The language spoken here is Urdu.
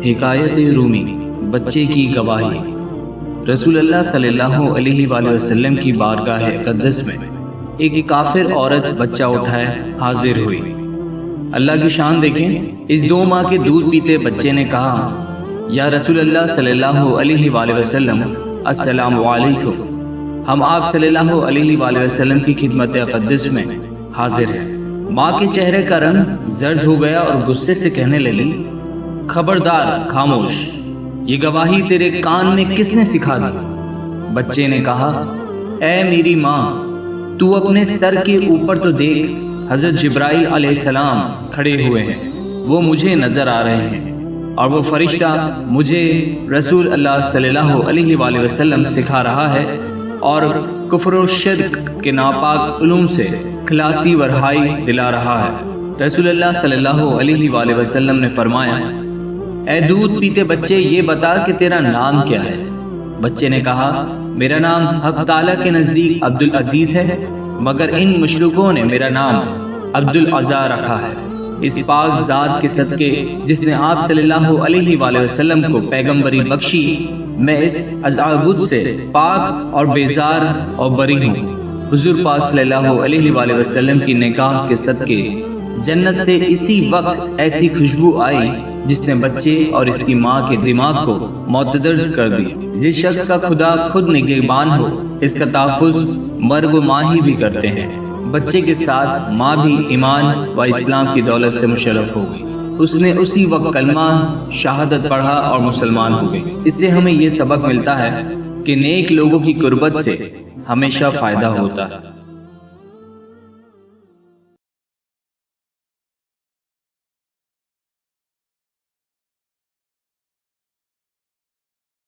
حکایت رومی، بچے کی گواہی۔ رسول اللہ صلی اللہ علیہ وآلہ وسلم کی بارگاہ اقدس میں ایک کافر عورت بچہ اٹھائے حاضر ہوئی۔ اللہ کی شان دیکھیں، اس 2 ماہ کے دودھ پیتے بچے نے کہا، یا رسول اللہ صلی اللہ علیہ وآلہ وسلم، السلام علیکم، ہم آپ صلی اللہ علیہ وآلہ وسلم کی خدمت اقدس میں حاضر ہیں۔ ماں کے چہرے کا رنگ زرد ہو گیا اور غصے سے کہنے لگی، خبردار، خاموش، یہ گواہی تیرے کان میں کس نے سکھا دی؟ بچے نے کہا، اے میری ماں، تو اپنے سر کے اوپر تو دیکھ، حضرت جبرائیل علیہ السلام کھڑے ہوئے ہیں، وہ مجھے نظر آ رہے ہیں، اور وہ فرشتہ مجھے رسول اللہ صلی اللہ علیہ وآلہ وسلم سکھا رہا ہے اور کفر و شرک کے ناپاک علوم سے خلاصی و رہائی دلا رہا ہے۔ رسول اللہ صلی اللہ علیہ وآلہ وسلم نے فرمایا، اے دودھ پیتے بچے، یہ بتا کہ تیرا نام کیا ہے؟ بچے نے کہا، میرا نام حق تعالیٰ کے نزدیک عبدالعزیز ہے، مگر ان مشرکوں نے میرا نام عبدالعزیز رکھا ہے۔ اس پاک ذات کے صدقے جس نے آپ صلی اللہ علیہ وآلہ وسلم کو پیغمبری بخشی، میں اس عزابت سے پاک اور بیزار اور بری ہوں۔ حضور پاک صلی اللہ علیہ وآلہ وسلم کی نکاح کے صدقے جنت سے اسی وقت ایسی خوشبو آئی جس نے بچے اور اس کی ماں کے دماغ کو معتدل کر دی۔ جس شخص کا خدا خود نگہبان ہو، اس کا تحفظ مرگ و ماں ہی بھی کرتے ہیں۔ بچے کے ساتھ ماں بھی ایمان و اسلام کی دولت سے مشرف ہو گئی۔ اس نے اسی وقت کلمہ شہادت پڑھا اور مسلمان ہو گئی۔ اس سے ہمیں یہ سبق ملتا ہے کہ نیک لوگوں کی قربت سے ہمیشہ فائدہ ہوتا ہے۔